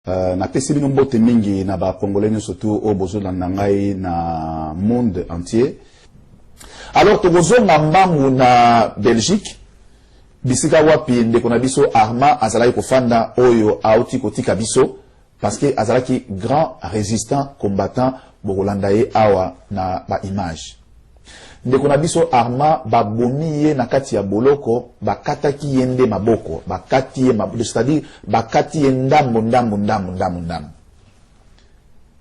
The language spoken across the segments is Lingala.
na pesi bino mbote mingi na ba congolais surtout au bozo na ngai na monde entier. Alors togozo ngambangu na Belgique bisika wapi ndeko na biso Arma azalaki kofanda oyo auti kotika biso parce que azalaki grand résistant combattant bokolanda ye awa na ba image. Ndeko na biso Arma babomi ye na kati ya boloko bakataki yende maboko bakati ye maboko, c'est-à-dire bakati ye ndambo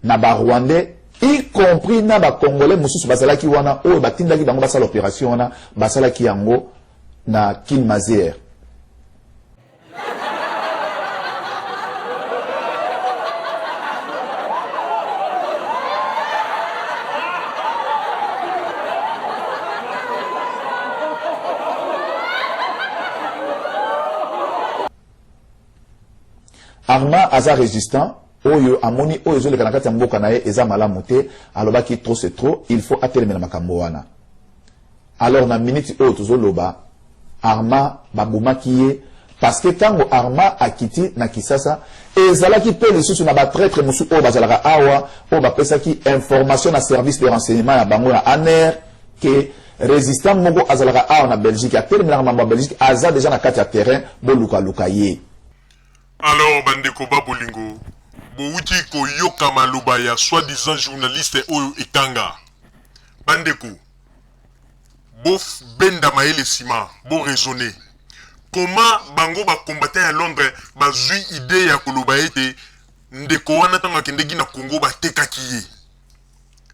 na ba Rwandais y compris na ba Congolais mususu bazalaki wana oyo batindaki bango basala opération wana basalaki yango na Kinmazière. Arma aza résistant, oyo amoni oyo zo le kanakati mboka na ye eza malamu te, alobaki trop c'est trop, il faut atelemela makambo wana. Alors na minute oyo tozoloba Arma babumaki ye parce que tango Arma akiti na Kisasa ezalaki pe lisusu na ba traître musu oyo bazalaka awa oyo bapesaki information na service de renseignement ya bango ya ANR que résistant moko azalaka awa na Belgique atelemela mambo ya Belgique aza déjà na kati ya terrain boluka ye. Alors bandeko babolingo bouti koyoka maloba ya soi-disant journaliste oyo ekanga bandeko bof benda maele sima bo raisonner comment bango ba combattant à Londres bazui idée ya koloba ete ndeko wana tanga kendegi na Congo ba tekaki ye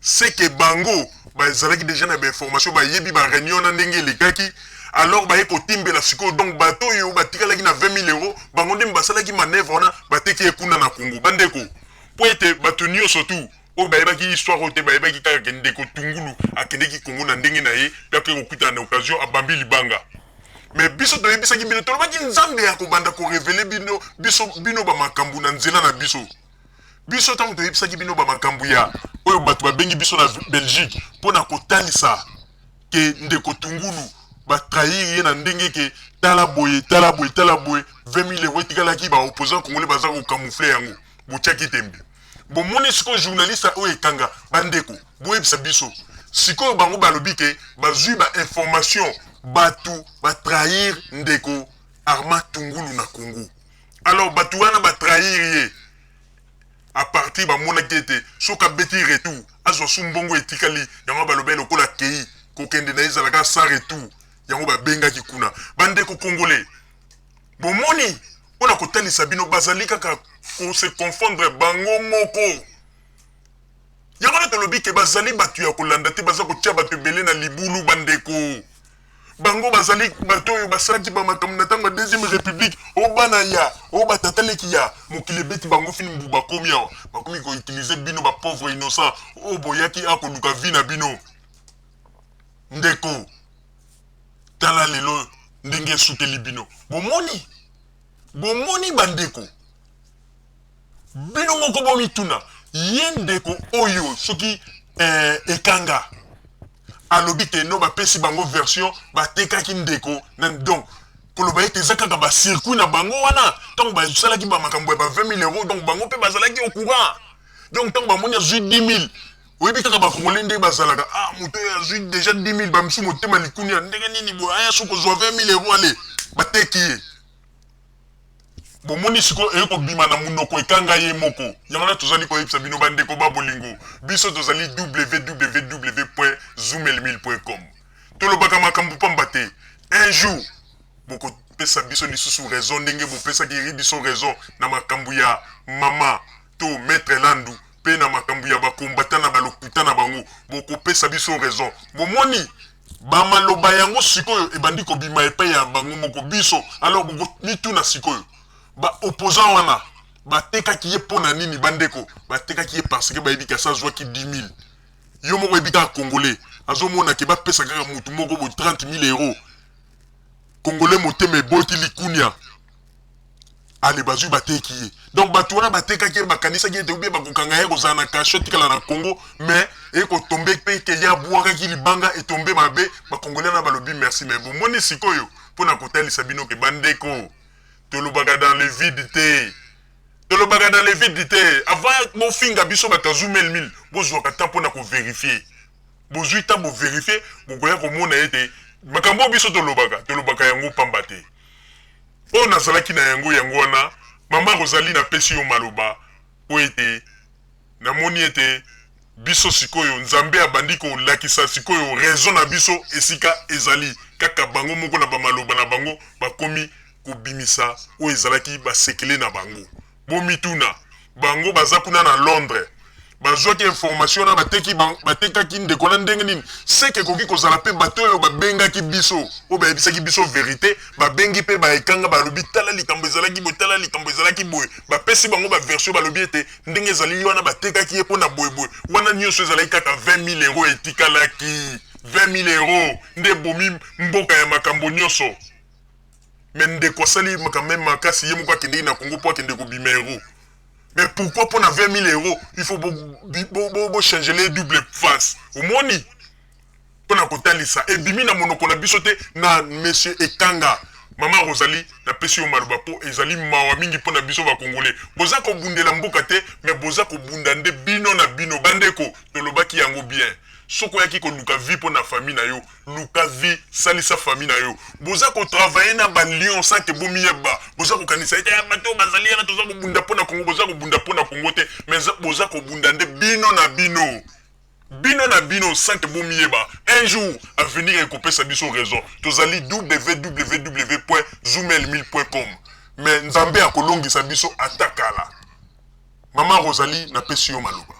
c'est que bango bazalaki déjà na ba information ba yebi ba réunion na ndenge lekaki. Alors ba eko timbe la siko donc bateau yo batika ki na 20 000 €, bango ndem basala ki manœuvre na bateki ekuna na Congo bandeko po ete batunio surtout o ba yeba ki histoire ote ba yeba ki ka ndeko tungulu akende ki Congo na ndenge na ye yake okuta na occasion abambi libanga mais biso to yebisa ki bino to ba ki nzambe ya ko banda ko révéler bino ba makambu na nzela na biso tango to yebisa ki bino ba makambu ya oyo batu ba bengi biso na Belgique po na kotalisa ke ndeko tungulu ba trahir ye na ndenge ke tala boye 20 000 € tikala ki ba opposant congolais baza ko camoufler yango botiaki tembe bon moni siko journaliste o ekanga bandeko boyebisa biso siko bango balobi ke bazui ba information batu ba trahir ndeko Arma Tungulu na Congo. Alors batu wana ba trahir ye à partir ba mona kete soka beti retour azo sumbongo etikali yango balobe lokola kei ko kende na izalaka sans retour yango ba benga ki kuna bandeko congolais bomoni ona kotalisa bino bazali kaka ko se confondre bango moko yango na tolobi ke bazali batu ya kolanda te baza ko tia batu belé na libulu bandeko bango bazali bato yo basalaki ba makambo na tango deuxième république o bana ya o batataleki ya mokile beti bango fini mbuba komi ya bakomi ko utiliser bino ba pauvre innocent o boyaki akoluka vi na bino ndeko tala lelo ndenge suteli bino bomoni bandeko bino moko bomituna yendeko oyo soki ekanga alobi te no bapesi bango version batekaki ndeko donc koloba ete eza kaka basircuit na bango wana ntango basalaki bamakambo ya ba 20 000 €, donc bango mpe bazalaki au courant donc ntango bamoni azwi 10 000 oyebi kaka bakongole nde bazalaka moto oyo azwi déjà 10 000 bamisu motema likuni ya ndenge nini boye aya soki ozwa 20 000 € ale bateki ye bomoni siko ekobima na munoko ekanga ye moko yango na tozali koyebisa bino bandeko babolingo biso tozali www.zoomelmil.com tolobaka makambo pamba te un jour bokopesa biso lisusu raison ndenge bopesaki biso raison na makambo ya mama to maître Landu pe na makambo ya bakombata na balokuta na bango bokopesa biso raison bomoni bamaloba yango sikoyo ebandi kobima epai ya bango moko biso alors bokomituna sikoyo ba opposant wana batekaki ye pona nini bandeko batekaki ye parce que bayebika sa zwaki 10 000 yo moko ebika congolais azomona ke bapesa kaka mutu moko bo 30 000 € congolais motema eboti likunia ale bazui bateki ye donc batu wana batekaki ye bakanisaki ete ubie bakokanga ye kozala na kasho tikala na Congo mais ekotombe pe ke ya bwakaki libanga etombe mabe bakongolais na balobi merci mais bomoni sikoyo mpona kotalisa bino ke bandeko tolobaka dans le vide te tolobaka dans les vides avant bofinga biso bakazoumel mil bozwaka temps mpona kovérifie bozwi temps bovérifie bokoya komona ete makambo biso tolobaka yango pamba te oyo nazalaki na yango wana mama Rosalie napesi yo maloba po ete namoni ete biso sikoyo nzambe abandi kolakisa sikoyo raison na biso esika ezali kaka bango moko na bamaloba na bango bakomi kobimisa oyo ezalaki basekele na bango bomituna bango baza kuna na Londres bazwaki information na batekaki ndeko na ndenge nini seke ekoki kozala mpe bato oyo babengaki biso oyo bayebisaki biso verité babengi mpe baekanga balobi tala likambo ezalaki boye tala likambo ezalaki boye bapesi bango baversion balobi ete ndenge ezali wana batekaki ye mpo na boyeboye wana nyonso ezalaki kaka 20 000 euros etikalaki 20 000 euros nde bomi mboka ya makambo nyonso me ndeko asali makambo makasi ye moko akendeki na Congo mpo akende kobima euros. Mais pourquoi pour 20 000 euros, il faut changer les doubles faces. Au moni, pour na kotali ça. Et bimi na monoko na bisote na monsieur Ekanga. Maman Rosalie na pesi yo maluba po ezali mawa mingi po na biso ba Congolais. Boza ko bundela mboka te, mais boza ko bundande bino na bino bandeko tolobaki yango bien. Soko yaki ko luka vie po na famille na yo, luka vie salisa famille na yo. Boza ko travailler na ba lion sans que bomiyeba. Boza ko kanisa ete bato bazali na toza ko bunda po na Congo, boza ko bunda po na Congo te, mais boza ko bundande bino na bino. Bino na bino sans que bomiyeba. Un jour à venir récompenser biso raison. Tozali www.zoomelmil.com. Mais nzambe akolongisa biso atakala. Maman Rosalie na pesi yo maloba.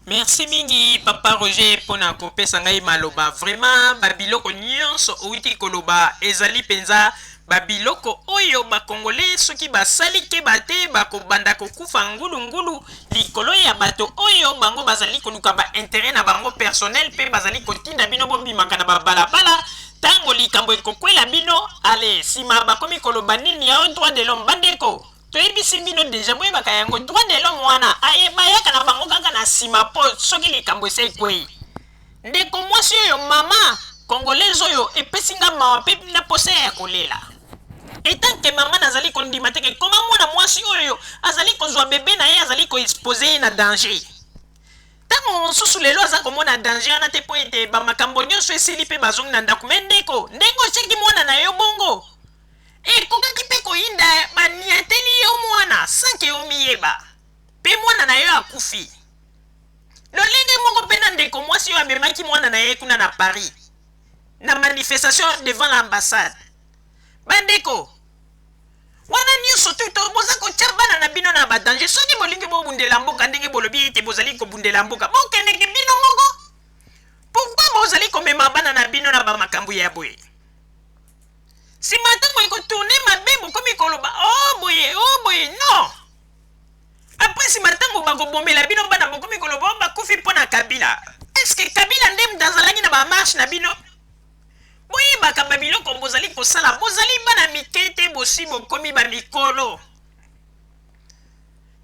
Merci mingi papa Roger pona kopesa ngai maloba. Vraiment babiloko nyonso outi koloba ezali penza babiloko oyo ba Congolais soki basali ke bate bakobanda kokufa ngulu likolo ya bato oyo bango bazali koluka ba intérêt na bango personnel pe bazali kotinda bino bombimaka na balabala tango likambo ekokwela bino ale sima bakomi koloba nini ya droit de l'homme bandeko. Toyebisi bino deja boye baka yango droit de l'homme wana ayebaka na bango kaka na sima po soki likambo esekwei ndeko mwasi oyo mama congolaise oyo epesinga mawa pe na pose ya kolela etanke mama nazali kondima teke koma mwana mwasi oyo azali kozwa bebe na ye azali koexpose na danger tango mosusu lelo aza komona danger wana te po ete bamakambo nyonso esili mpe bazongi na ndako me ndeko ndenge oseki mwana na yo bongo ekokaki mpe koyinda baniateli yo mwana sanke omiyeba mpe mwana na yo akufi lolenge moko mpe na ndeko mwasi oyo amemaki mwana na ye kuna na Paris na manifestation devant l'ambassade bandeko wana nyonso to boza kotya bana na bino na badanger soki bolingi bobundela mboka ndenge bolobi ete bozali kobundela mboka bokendeke bino moko pourkui bozali komema bana na bino na bamakambo ya boye si matango ekotourne mabe bokomi koloba oh boye non après si matango bakobombela bino bana bokomi koloba bakufi mpo na Kabila est-ce que Kabila nde mdazalaki na bamarche na bino boyebaka babiloko bozali kosala bozali bana mike te bosi bokomi bamikolo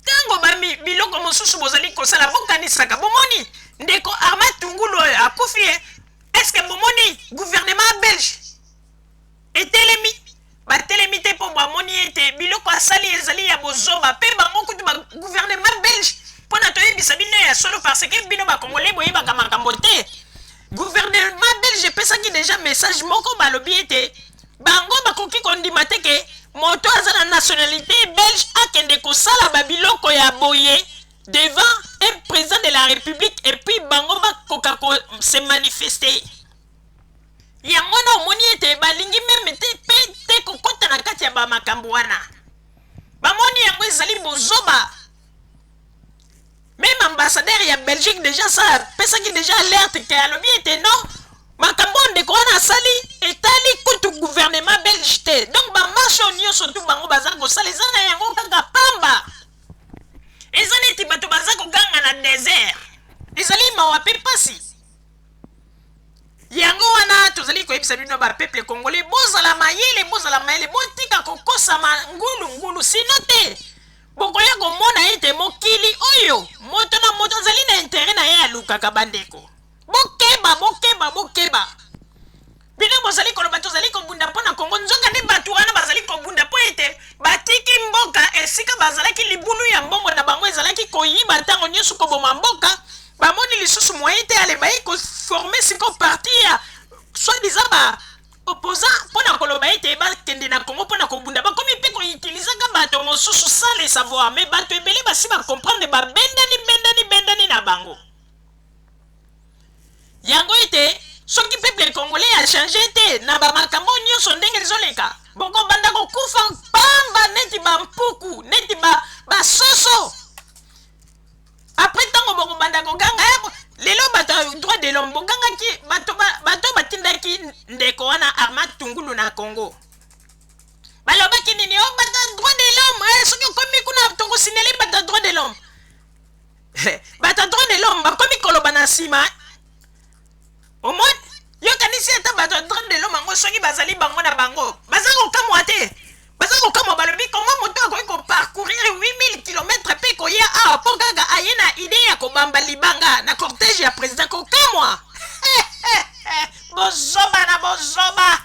tango biloko mosusu bozali kosala bokanisaka bomoni ndeko Armand Tungulu oyo akufi est-ce que bomoni gouvernement belge etelemi batelemi te mpo bamoni ete biloko asali ezali ya bozoba mpe bango kutu gouvernement belge mpo na toyebisa bino ya solo parce que bino bakongole boyebaka makambo te gouvernement belge epesaki déjà message moko balobi ete bango bakoki kondima te ke moto aza na nationalité belge akende kosala babiloko ya boye devant un président de la république et puis bango bakoka se manifester yango na omoni ete balingi meme te kokota na kati ya bamakambo wana bamoni yango ezali bozoba. Même ambassadeur ya Belgique déjà ça pesaki déjà alerte ke alobi ete non makambo ndeko wana asali etali kutu gouvernement belge te donc bamarche nyonso tu bango baza kosala eza na yango kaka pamba eza neti bato baza koganga na désert ezali mawa mpe pasi yango wana tozali koyebisa bino bapeuple congolais bozala mayele botika kokosama ngulu sino te bokoya komona ete mokili oyo moto na moto azali na intere na ye alukaka bandeko bokeba bino bozali koloba tozali kobunda mpo na Congo nzonga nde bato wana bazali kobunda mpo ete batiki mboka esika bazalaki libulu ya mbongo na bango ezalaki koyiba ntango nyonso koboma mboka bamoni lisusu moyen te alebayi koforme siko parti ya soi-disant ba opposant mpo na koloba ete bakende na Congo mpo na kobunda bakomi mpe koutilisaka bato mosusu sans le savoir me bato ebele basi bacomprendre bendani na bango yango ete soki peuple congolais a changé te na bamakambo nyonso ndenge ezoleka bokobanda kokufa pamba neti bampuku neti basoso après ntango bokobanda koganga lelo bato ya droit de l'homme bogangaki bato batindaki ndeko wana Armand Tungulu na Congo balobaki nini o bato ya droit de l'homme soki okomi kuna tokosineli bato ya droit de l'homme bato ya droit de l'homme bakomi koloba na nsima omoni yokanisi ata bato ya droit de l'homme yango soki bazali bango na bango baza kokamwa te baza kokamwa balobi koma moto akoki koparcourir 8000 km mpe koya awa mpo kaka aye na ide ya kobamba libanga na cortège ya président kokamwa bozoba na bozoba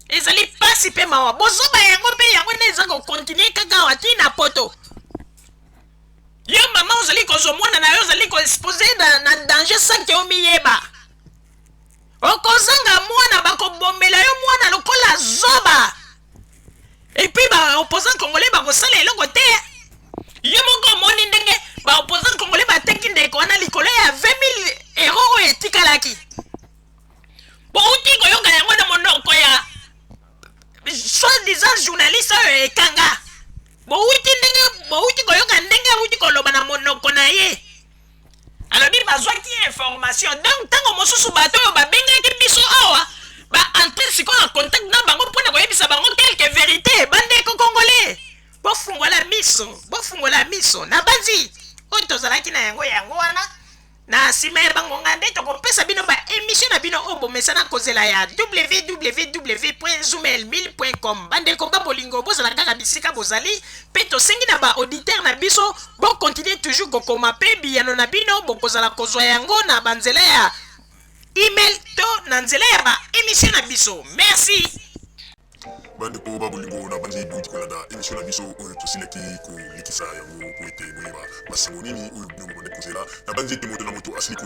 ezali pasi mpe mawa bozoba yango mpe yango nde eza kokontinue kaka awa ti na poto yo mama ozali kozwa mwana na yo ozali koexpose na danger sanke omiyeba okozanga mwana bakobombela yo mwana lokola zoba epuis baopposant congolais bakosala eloko te yo moko omoni ndenge baopposant congolais bateki ndeko wana likolo ya 20 000 euro oyo etikalaki bouti koyoka yango na monoko ya soi-disant journaliste oyo ekanga bouti koyoka ndenge auti koloba na monoko na ye alobi bazwaki information donc ntango mosusu bato oyo babengaki biso awa baentre sikoyo na contact na bango mpona koyebisa bango quelque vérité bandeko congolais bofungola miso na banzi oyo tozalaki na yango wana na nsima ya bangonga nde tokopesa bino baémission na bino oyo bomesana kozela ya www.zoomel1000.com bandeko babolingo bozala kaka bisika bozali mpe tosengi na baauditeur na biso bokontinue toujours kokoma mpe biyano na bino bokozala kozwa yango na banzela ya email to na nzela ya baémission na biso merci bandeko babolingo na bandi duti kolanda émission na biso oyo tosilaki kolikisa yango po ete boyeba basango nini oyo bino bobande kozela na bandi ete moto na moto asili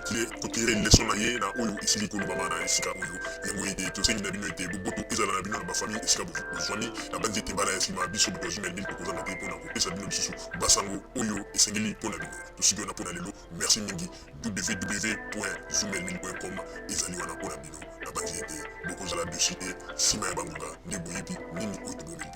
kotire leson na ye na oyo esili kolobama na esika oyo yango ete tosengi na bino ete boboto ezala na bino na bafamille esika bozwani na bandi ete mbala ya nsima biso bato ya Zoomel 1000 tokozanga te mpona kopesa bino lisusu basango oyo esengeli mpona bino tosiki wana mpona lelo merci mingi www.zoomel1000.com ezali wana mpona bino na bandi ete bokozala dessus te nsima ya bangonga nde boyebi nini oyo tobomeli